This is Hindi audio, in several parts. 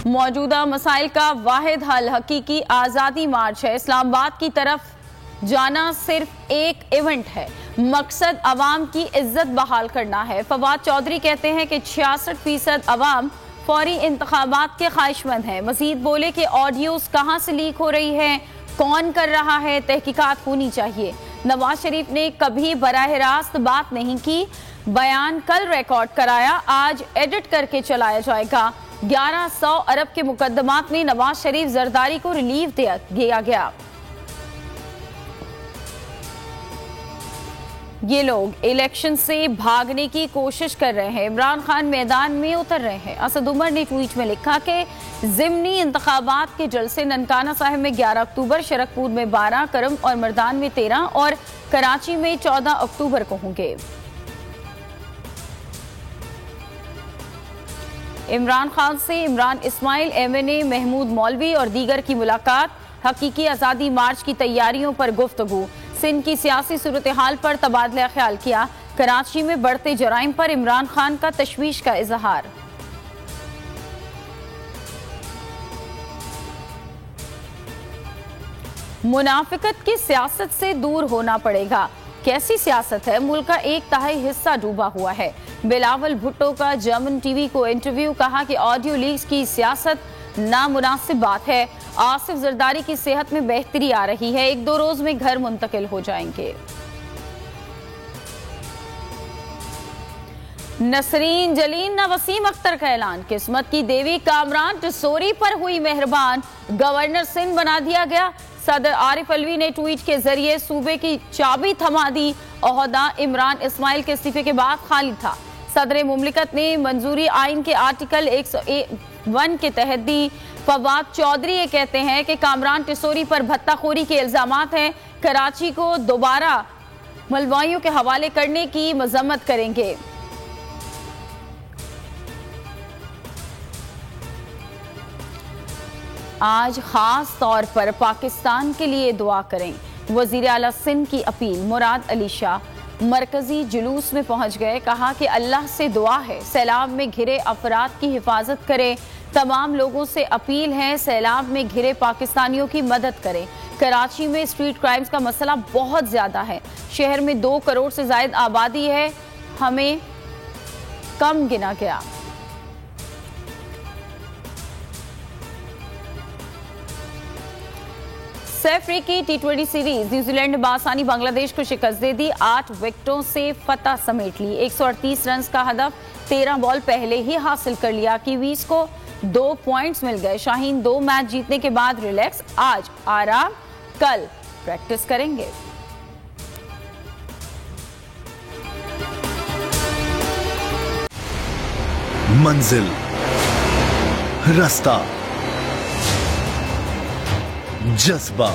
मौजूदा मसाइल का वाहिद हल हकीकी आज़ादी मार्च है। इस्लामाबाद की तरफ जाना सिर्फ एक इवेंट है, मकसद अवाम की इज्जत बहाल करना है। फवाद चौधरी कहते हैं कि 66% अवाम फौरी इंतखाबात के ख्वाहिशमंद हैं। मजीद बोले कि ऑडियोज कहाँ से लीक हो रही है, कौन कर रहा है, तहकीकात होनी चाहिए। नवाज शरीफ ने कभी बराह रास्त बात नहीं की, बयान कल रिकॉर्ड कराया, आज एडिट करके चलाया जाएगा। 1100 अरब के मुकदमात में नवाज शरीफ जरदारी को रिलीफ दिया गया। ये लोग इलेक्शन से भागने की कोशिश कर रहे हैं, इमरान खान मैदान में उतर रहे हैं। असद उमर ने ट्वीट में लिखा कि ज़िमनी इंतखाबात के जलसे ननकाना साहिब में 11 अक्टूबर, शरकपुर में 12, करम और मर्दान में 13 और कराची में 14 अक्टूबर को होंगे। इमरान खान से इमरान इस्माइल, MNA महमूद मौलवी और दीगर की मुलाकात, हकीकी आज़ादी मार्च की तैयारियों पर गुफ्तगू, सिंध की सियासी सूरत हाल पर तबादला ख्याल किया, कराची में बढ़ते जराइम पर इमरान खान का तशवीश का इजहार। मुनाफिकत की सियासत से दूर होना पड़ेगा। कैसी सियासत है? मुल्क का 1/3 हिस्सा डूबा हुआ है। बिलावल भुट्टो का जर्मन टीवी को इंटरव्यू, कहा कि ऑडियो लीक्स की सियासत नामुनासिब बात है। आसिफ जरदारी की सेहत में बेहतरी आ रही है, 1-2 रोज में घर मुंतकिल हो जाएंगे। नसरीन जलीन न वसीम अख्तर का ऐलान, किस्मत की देवी कामरान टिसोरी पर हुई मेहरबान, गवर्नर सिंध बना दिया गया। सदर आरिफ अलवी ने ट्वीट के जरिए सूबे की चाबी थमा दी। ओहदा इमरान इस्माइल के इस्तीफे के बाद खाली था। सदर मुमलिकत ने मंजूरी आइन के आर्टिकल 101 के तहत दी। फवाद चौधरी ये कहते हैं कि कामरान टिसोरी पर भत्ताखोरी के इल्जामात हैं, कराची को दोबारा मलवाइयों के हवाले करने की मजम्मत करेंगे। आज खास तौर पर पाकिस्तान के लिए दुआ करें, वजीर आला सिंध की अपील। मुराद अली शाह मरकजी जुलूस में पहुंच गए, कहा कि अल्लाह से दुआ है सैलाब में घिरे अफराद की हिफाजत करें। तमाम लोगों से अपील है सैलाब में घिरे पाकिस्तानियों की मदद करें। कराची में स्ट्रीट क्राइम्स का मसला बहुत ज्यादा है। शहर में 2 करोड़ से ज्यादा आबादी है, हमें कम गिना गया। सैफ की T20 सीरीज, न्यूजीलैंड ने बासानी बांग्लादेश को शिकस्त दे दी, 8 विकेटों से फतह समेट ली। 138 रन का हदफ 13 बॉल पहले ही हासिल कर लिया। कीवीज को 2 पॉइंट्स मिल गए। शाहीन 2 मैच जीतने के बाद रिलैक्स, आज आराम, कल प्रैक्टिस करेंगे। मंजिल, रास्ता, जज्बा,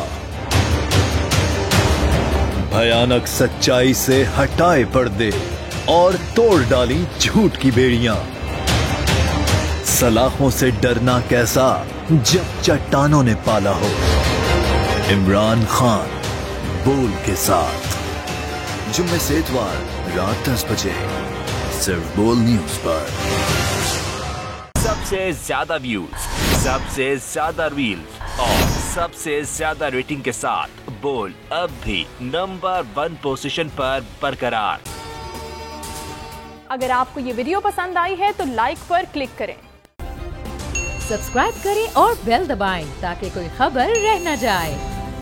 भयानक सच्चाई से हटाए पर्दे और तोड़ डाली झूठ की बेड़ियां। सलाखों से डरना कैसा जब चट्टानों ने पाला हो। इमरान खान बोल के साथ, जुम्मे से इतवार रात 10 बजे सिर्फ बोल न्यूज पर। सबसे ज्यादा व्यूज, सबसे ज्यादा रील्स और सबसे ज्यादा रेटिंग के साथ बोल अब भी नंबर 1 पोजीशन पर बरकरार। अगर आपको ये वीडियो पसंद आई है तो लाइक पर क्लिक करें, सब्सक्राइब करें और बेल दबाएं ताकि कोई खबर रह न जाए।